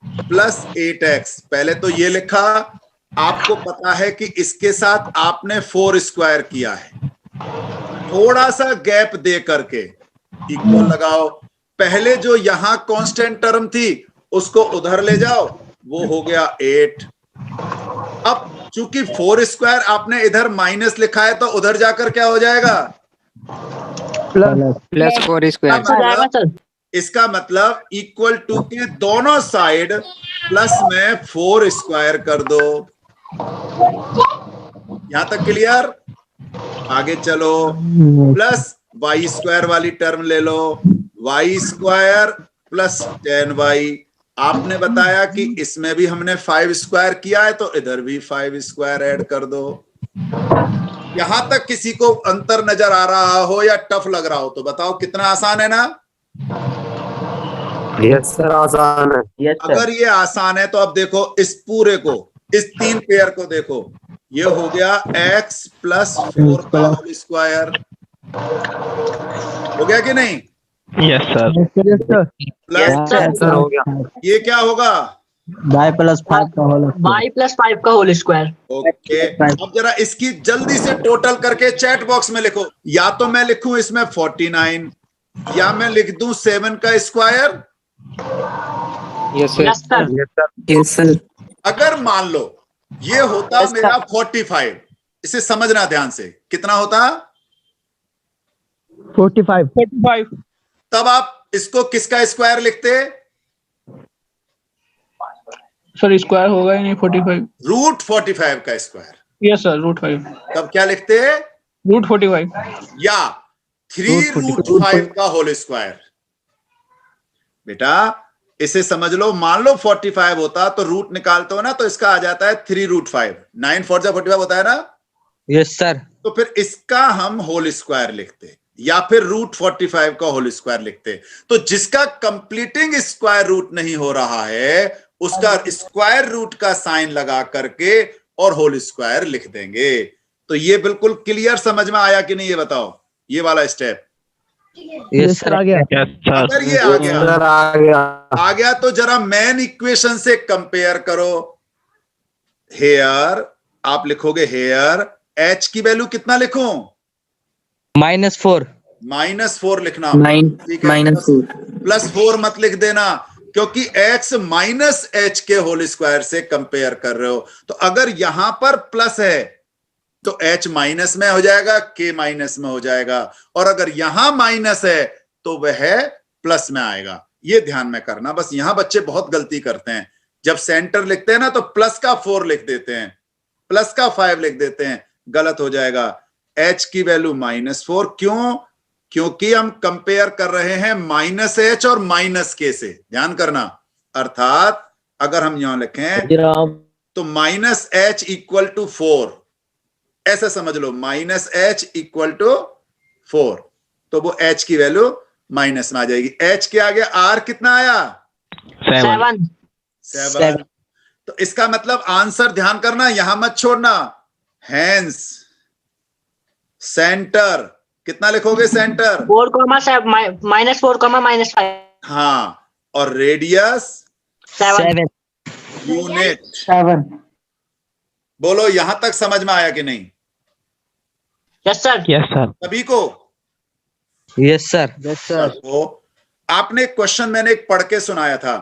प्लस 8x, पहले तो ये लिखा। आपको पता है कि इसके साथ आपने 4 स्क्वायर किया है, थोड़ा सा गैप दे करके इक्वल लगाओ। पहले जो यहां कांस्टेंट टर्म थी उसको उधर ले जाओ, वो हो गया 8। अब चूंकि 4 स्क्वायर आपने इधर माइनस लिखा है तो उधर जाकर क्या हो जाएगा? Plus 4 square. इसका मतलब इक्वल टू के दोनों साइड प्लस में 4 स्क्वायर कर दो। यहां तक क्लियर? आगे चलो, प्लस वाई स्क्वायर वाली टर्म ले लो, वाई स्क्वायर प्लस 10y। आपने बताया कि इसमें भी हमने 5 स्क्वायर किया है, तो इधर भी 5 स्क्वायर ऐड कर दो। यहां तक किसी को अंतर नजर आ रहा हो या टफ लग रहा हो तो बताओ, कितना आसान है ना? यस सर, आसान है। Yes sir. अगर ये आसान है तो अब देखो इस पूरे को, इस 3 पेयर को देखो, ये हो गया x प्लस 4 का होल स्क्वायर, हो गया कि नहीं? Yes, sir. प्लस सर हो गया। ये क्या होगा? y प्लस 5 का होल y प्लस 5 का होल स्क्वायर। ओके, अब जरा इसकी जल्दी से टोटल करके चैट बॉक्स में लिखो। या तो मैं लिखूं इसमें 49, या मैं लिख दूं 7 का square. Yes yes sir. Yes sir. अगर मान लो ये होता मेरा 45, इसे समझना ध्यान से, कितना होता? 45। तब आप इसको किसका स्क्वायर लिखते? सर स्क्वायर होगा ही नहीं 45। रूट 45 का स्क्वायर। Yes sir, √5। तब क्या लिखते? √45। या 3√5 का होल स्क्वायर। बेटा इसे समझ लो, मान लो 45 होता तो रूट निकालते हो ना, तो इसका आ जाता है 3√5। 9 4 जा 45 होता है ना? Yes sir. तो फिर इसका हम होल स्क्वायर लिखते, या फिर √45 का होल स्क्वायर लिखते। तो जिसका कंप्लीटिंग स्क्वायर रूट नहीं हो रहा है, उसका स्क्वायर रूट का साइन लगा करके और होल स्क्वायर लिख देंगे। तो ये बिल्कुल क्लियर समझ में आया कि नहीं, ये बताओ, ये वाला स्टेप? यस सर, आ गया। Yes, sir. अगर ये आ गया, आ गया तो जरा मेन इक्वेशन से कंपेयर करो। हेयर आप लिखोगे, हेयर h की वैल्यू कितना लिखूं? -4। -4 लिखना। -4 +4 मत लिख देना, क्योंकि x माइनस h के होल स्क्वायर से कंपेयर कर रहे हो। तो अगर यहां पर प्लस है तो h माइनस में हो जाएगा, k माइनस में हो जाएगा, और अगर यहां माइनस है तो वह प्लस में आएगा। ये ध्यान में करना। बस यहां बच्चे बहुत गलती करते हैं, जब सेंटर लिखते हैं ना तो प्लस का 4 लिख देते हैं, प्लस का 5 लिख देते हैं, गलत हो जाएगा। h की वैल्यू -4, क्यों? क्योंकि हम कंपेयर कर रहे हैं -h और -k से, ध्यान करना। अर्थात अगर हम यहां लिखें तो -h = 4, ऐसा समझ लो, -h = 4, तो वो h की वैल्यू माइनस में आ जाएगी। h के आगे r कितना आया? 7। तो इसका मतलब आंसर, ध्यान करना, यहां मत छोड़ना। हैंस सेंटर कितना लिखोगे? सेंटर -4, -5। हाँ, और रेडियस 7। यूनिट। 7। बोलो यहां तक समझ में आया कि नहीं यस सर। Yes, sir. सभी को? Yes sir. तो आपने क्वेश्चन मैंने एक पढ़ के सुनाया था,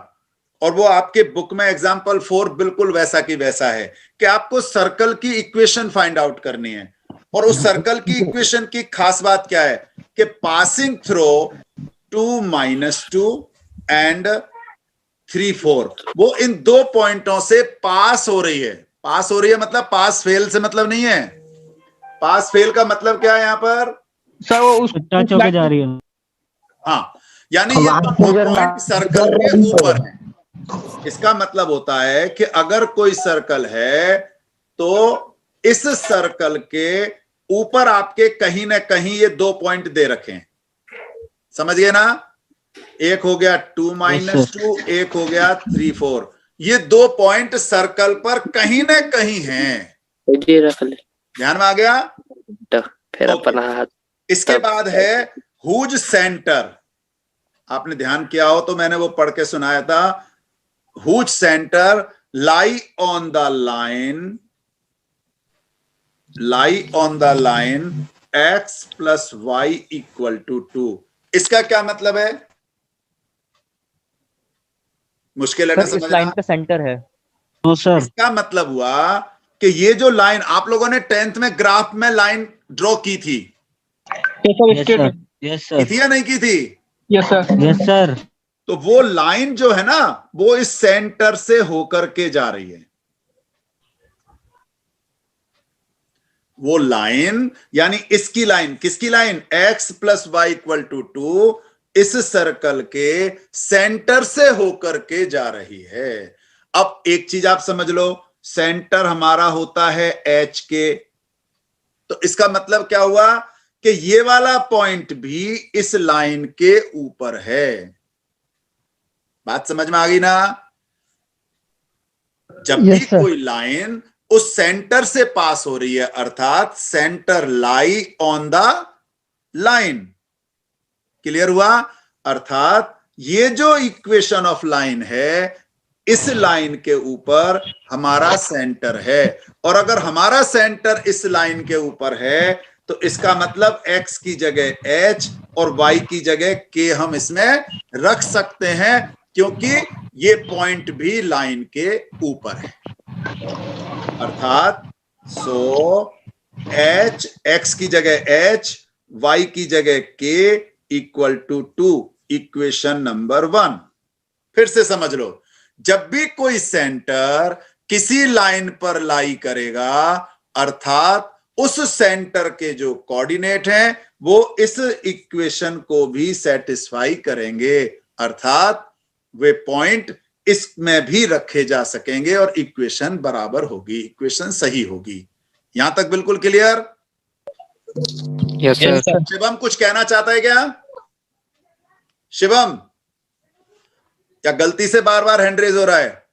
और वो आपके बुक में एग्जाम्पल 4 बिल्कुल वैसा की वैसा है, कि आपको सर्कल की इक्वेशन फाइंड आउट करनी है। और उस सर्कल की इक्वेशन की खास बात क्या है कि पासिंग थ्रो 2 -2 एंड 3 4, वो इन 2 पॉइंटों से पास हो रही है। पास हो रही है मतलब पास फेल से मतलब नहीं है। पास फेल का मतलब क्या है यहाँ पर? सर वो उस टच होके जा रही है। हाँ, यानी ये पॉइंट सर्कल के ऊपर है। इसका मतलब होता है कि अगर कोई सर्कल है तो इस सर्कल के ऊपर आपके कहीं ना कहीं ये 2 पॉइंट दे रखे हैं, समझ गए ना? एक हो गया 2 -2, एक हो गया 3 4। ये 2 पॉइंट सर्कल पर कहीं ना कहीं हैं। ध्यान में आ गया? फिर अपना हाथ। इसके बाद है हुज सेंटर। आपने ध्यान किया हो तो मैंने वो पढ़ के सुनाया था। Whose center lie on the line x + y = 2। इसका क्या मतलब है? मुश्किल है ना समझना? लाइन का सेंटर है। सर इसका मतलब हुआ कि ये जो लाइन आप लोगों ने 10th में ग्राफ में लाइन ड्रॉ की थी, यस सर। की थी या नहीं की थी? Yes sir. Yes sir. तो वो लाइन जो है ना, वो इस सेंटर से होकर के जा रही है। वो लाइन यानी इसकी लाइन, किसकी line, x plus Y equal to 2, इस सर्कल के सेंटर से होकर के जा रही है। अब एक चीज आप समझ लो, सेंटर हमारा होता है h के, तो इसका मतलब क्या हुआ कि ये वाला पॉइंट भी इस लाइन के ऊपर है। बात समझ में आ गई ना? जब भी कोई लाइन उस सेंटर से पास हो रही है, अर्थात centre lie on the line. Clear हुआ? अर्थात ये जो इक्वेशन ऑफ लाइन है, इस लाइन के ऊपर हमारा सेंटर है, और अगर हमारा सेंटर इस लाइन के ऊपर है तो इसका मतलब x की जगह h और y की जगह k हम इसमें रख सकते हैं, क्योंकि ये पॉइंट भी लाइन के ऊपर है। अर्थात h, x की जगह h, y की जगह k equal to 2, equation number 1। फिर से समझ लो, जब भी कोई सेंटर किसी लाइन पर लाई करेगा, अर्थात उस सेंटर के जो कोऑर्डिनेट हैं वो इस इक्वेशन को भी सेटिस्फाई करेंगे, अर्थात वे पॉइंट इसमें भी रखे जा सकेंगे और इक्वेशन बराबर होगी, इक्वेशन सही होगी। यहां तक बिल्कुल क्लियर? Yes sir. शिवम कुछ कहना चाहता है क्या? शिवम, या गलती से बार बार हैंड रेज हो रहा है?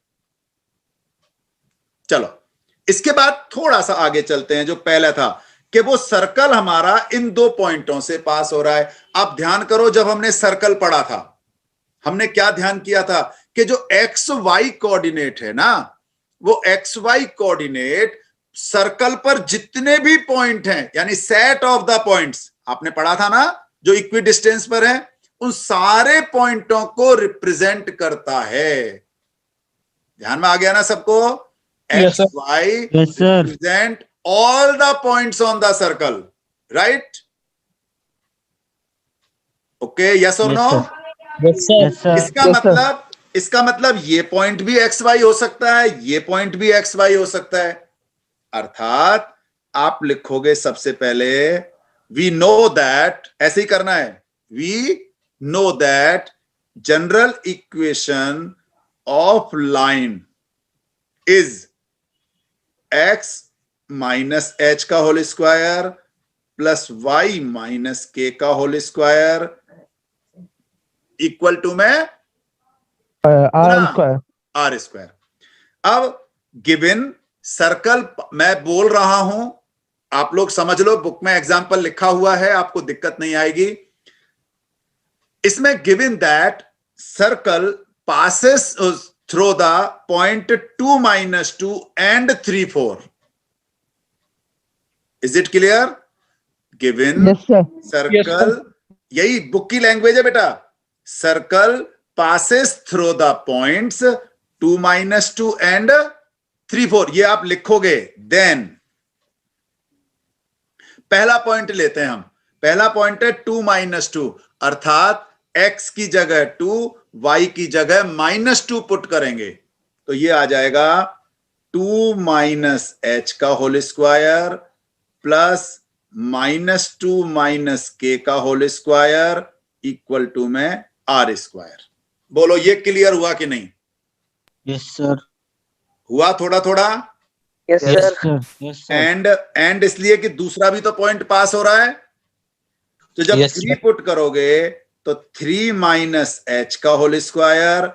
चलो, इसके बाद थोड़ा सा आगे चलते हैं। जो पहला था कि वो सर्कल हमारा इन दो पॉइंटों से पास हो रहा है। आप ध्यान करो, जब हमने सर्कल पढ़ा था, हमने क्या ध्यान किया था कि जो एक्स वाई कोऑर्डिनेट है ना, वो एक्स वाई कोऑर्डिनेट सर्कल पर जितने भी पॉइंट हैं, यानी सेट ऑफ द पॉइंट्स, आपने पढ़ा था ना, जो इक्वी डिस्टेंस पर हैं, उन सारे पॉइंटों को रिप्रेजेंट करता है। ध्यान में आ गया ना सबको? Yes, sir. XY Yes, sir. represent all the points on the circle, right? Okay, yes or Yes, no? sir. Yes, sir. इसका मतलब ये पॉइंट भी XY हो सकता है, ये पॉइंट भी XY हो सकता है। अर्थात आप लिखोगे सबसे पहले we know that, ऐसे ही करना है, we know that general equation of line is x minus h का whole square plus y minus k का होल स्क्वायर इक्वल टू में आर स्क्वायर। अब गिवन सर्कल मैं बोल रहा हूं, आप लोग समझ लो, बुक में एग्जांपल लिखा हुआ है, आपको दिक्कत नहीं आएगी। इसमें given that circle passes through the point 2, -2 and 3, 4. Is it clear? Given circle, यही बुक की लैंग्वेज है बेटा। Circle passes through the points 2, -2 and 3, 4, ये आप लिखोगे। देन पहला पॉइंट लेते हैं हम, पहला पॉइंट है 2, -2, अर्थात x की जगह 2, y की जगह -2 पुट करेंगे, तो ये आ जाएगा 2 - h का होल स्क्वायर प्लस -2 - k का होल स्क्वायर इक्वल टू में r स्क्वायर। बोलो ये क्लियर हुआ कि नहीं? Yes, sir. हुआ थोड़ा थोड़ा? Yes Yes, sir. sir. Yes, sir. And इसलिए कि दूसरा भी तो पॉइंट पास हो रहा है, तो जब Yes, 3 sir. पुट करोगे तो 3 - h का होल स्क्वायर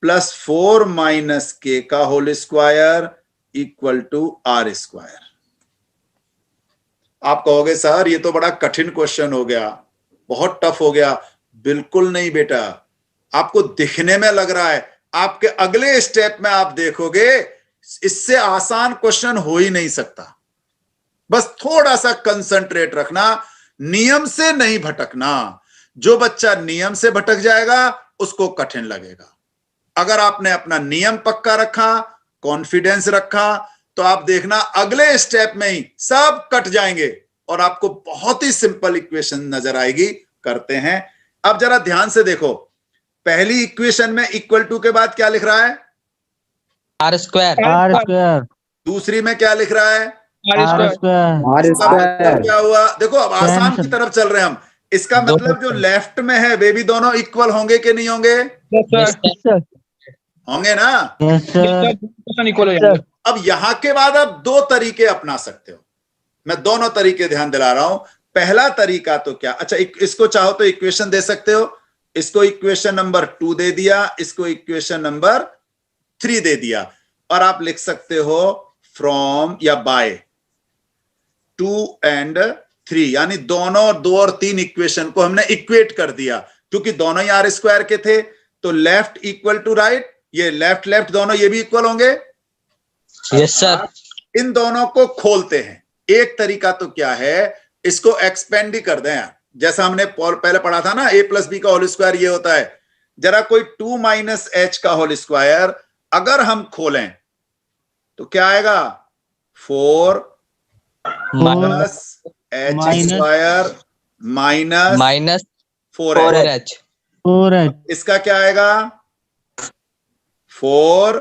प्लस 4 - k का whole square equal to r square. आप कहोगे सर ये तो बड़ा कठिन क्वेश्चन हो गया, बहुत टफ हो गया। बिल्कुल नहीं बेटा, आपको दिखने में लग रहा है, आपके अगले स्टेप में आप देखोगे इससे आसान क्वेश्चन हो ही नहीं सकता। बस थोड़ा सा कंसंट्रेट रखना, नियम से नहीं भटकना। जो बच्चा नियम से भटक जाएगा उसको कठिन लगेगा। अगर आपने अपना नियम पक्का रखा, कॉन्फिडेंस रखा, तो आप देखना अगले स्टेप में ही सब कट जाएंगे और आपको बहुत ही सिंपल इक्वेशन नजर आएगी। करते हैं अब जरा ध्यान से देखो, पहली इक्वेशन में इक्वल टू के बाद क्या लिख रहा है? R square. R square. दूसरी में क्या लिख रहा है? R square. इसका मतलब क्या हुआ? देखो अब आसान की तरफ चल रहे हैं हम। इसका मतलब जो लेफ्ट में है वे भी दोनों इक्वल होंगे कि नहीं होंगे? होंगे ना? Yes sir. इक्वल हो जाएंगे। अब यहां के बाद आप दो तरीके अपना सकते हो। मैं दोनों तरीके ध्यान दिला रहा हूं। पहला तरीका तो क्या, अच्छा इसको चाहो तो इक्वेशन दे सकते हो। इसको इक्वेशन नंबर 2 दे दिया, इसको इक्वेशन नंबर 3 दे दिया, और आप लिख सकते हो फ्रॉम या बाय 2 and 3, यानी दोनों 2 और 3 इक्वेशन को हमने इक्वेट कर दिया। क्योंकि दोनों ही आर स्क्वायर के थे तो लेफ्ट इक्वल टू राइट, ये लेफ्ट लेफ्ट दोनों ये भी इक्वल होंगे। Yes sir. इन दोनों को खोलते हैं। एक तरीका तो क्या है, इसको एक्सपेंड ही कर दें, जैसा हमने पहले पढ़ा था ना, a प्लस बी का होल स्क्वायर ये होता है। जरा कोई 2 माइनस h का होल स्क्वायर अगर हम खोलें तो क्या आएगा? 4 plus h square minus 4h। 4h। इसका क्या आएगा? 4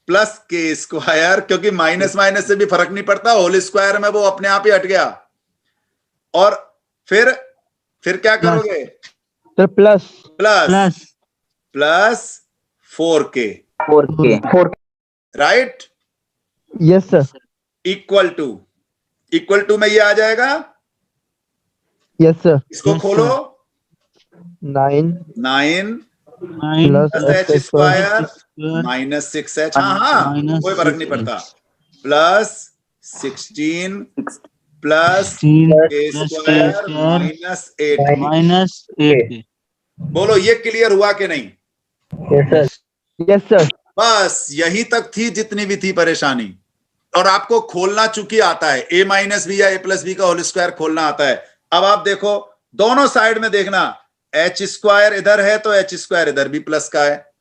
प्लस के स्क्वायर, क्योंकि माइनस माइनस से भी फर्क नहीं पड़ता, होल स्क्वायर में वो अपने आप ही हट गया। और फिर क्या करोगे? Sir plus plus plus 4k, right? Yes sir. Equal to में ये आ जाएगा। Yes sir. इसको खोलो। 9 plus h square minus 6h, हाँ कोई फर्क नहीं पड़ता, plus 16 plus k square minus 8। बोलो ये क्लियर हुआ कि नहीं? Yes sir. बस यहीं तक थी जितनी भी थी परेशानी। और आपको खोलना चूंकि आता है, a माइनस बी या a प्लस बी का होल स्क्वायर खोलना आता है। अब आप देखो दोनों साइड में देखना, h स्क्वायर इधर है तो h स्क्वायर इधर भी प्लस का है,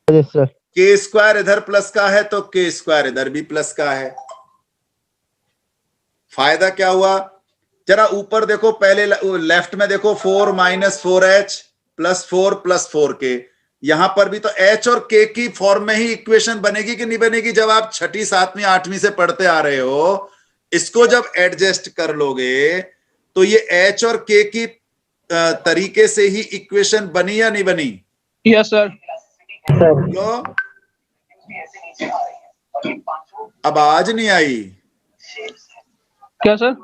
यस सर। k स्क्वायर इधर प्लस का है तो k स्क्वायर इधर भी प्लस का है। फायदा क्या हुआ? जरा ऊपर देखो, पहले लेफ्ट में देखो, 4 माइनस 4h प्लस 4k। यहां पर भी तो h और k की फॉर्म में ही इक्वेशन बनेगी कि नहीं बनेगी? जब आप 6ठी 7वीं 8वीं से पढ़ते आ रहे हो, इसको जब एडजस्ट कर लोगे तो ये h और k की तरीके से ही इक्वेशन बनी या नहीं बनी? Yes sir. लो, अब आवाज नहीं आई। क्या सर?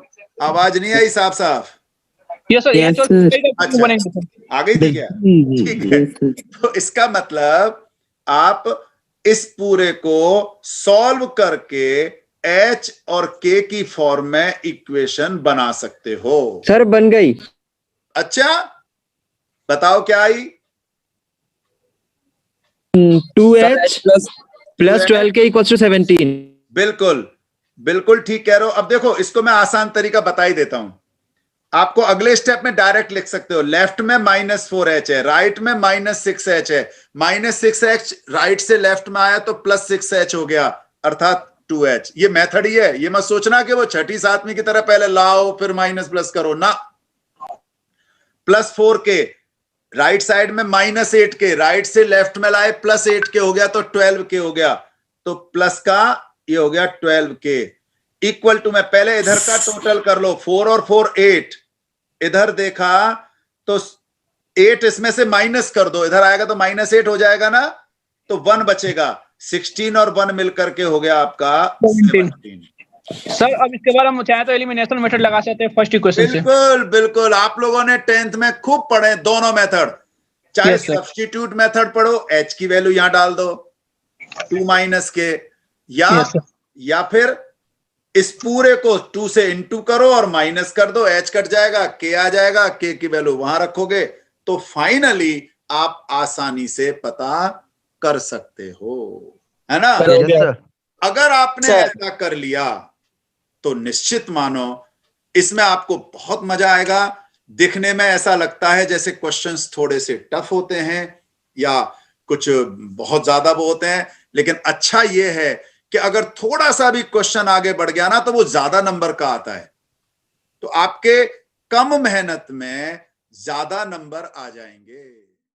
आवाज नहीं आई साफ साफ? Yes sir. Yes, अच्छा, बनेंगे सर। आ गई थी क्या? ठीक है। तो इसका मतलब आप इस पूरे को सॉल्व करके h और k की फॉर्म में इक्वेशन बना सकते हो। सर बन गई। अच्छा बताओ क्या आई? 2h plus 12k equals to 17। बिल्कुल बिल्कुल ठीक कह रहे हो। अब देखो इसको मैं आसान तरीका बता ही देता हूं आपको। अगले स्टेप में डायरेक्ट लिख सकते हो, लेफ्ट में माइनस 4h है, राइट में माइनस 6h है। माइनस 6h राइट से लेफ्ट में आया तो प्लस 6h हो गया, अर्थात 2h। ये मेथड ही है, ये मत सोचना कि वो 6ठी 7वीं की तरह पहले लाओ फिर माइनस प्लस करो ना। प्लस 4k, राइट साइड में माइनस 8k, राइट से लेफ्ट में लाए प्लस 8k हो गया तो 12k हो गया, तो प्लस का ये हो गया 12k। इक्वल टू में पहले इधर का टोटल कर लो, 4 और 4 8, इधर देखा तो 8 इसमें से माइनस कर दो, इधर आएगा तो माइनस 8 हो जाएगा ना, तो 1 बचेगा। 16 और 1 मिलकर के हो गया आपका 17। सर अब इसके बाद हम चाहे तो एलिमिनेशन मेथड लगा सकते हैं फर्स्ट इक्वेशन से। बिल्कुल बिल्कुल, आप लोगों ने 10th में खूब पढ़े दोनों मेथड। चाहे सब्स्टिट्यूट मेथड पढ़ो, h की वैल्यू यहां डाल दो 2 माइनस के, या फिर इस पूरे को 2 से इंटू करो और माइनस कर दो, h कट जाएगा, k आ जाएगा, k की वैल्यू वहां रखोगे तो फाइनली आप आसानी से पता कर सकते हो, है ना? अगर आपने ऐसा कर लिया तो निश्चित मानो इसमें आपको बहुत मजा आएगा। दिखने में ऐसा लगता है जैसे क्वेश्चंस थोड़े से टफ होते हैं या कुछ बहुत ज्यादा वो होते हैं, लेकिन अच्छा ये है कि अगर थोड़ा सा भी क्वेश्चन आगे बढ़ गया ना तो वो ज्यादा नंबर का आता है। तो आपके कम मेहनत में ज्यादा नंबर आ जाएंगे।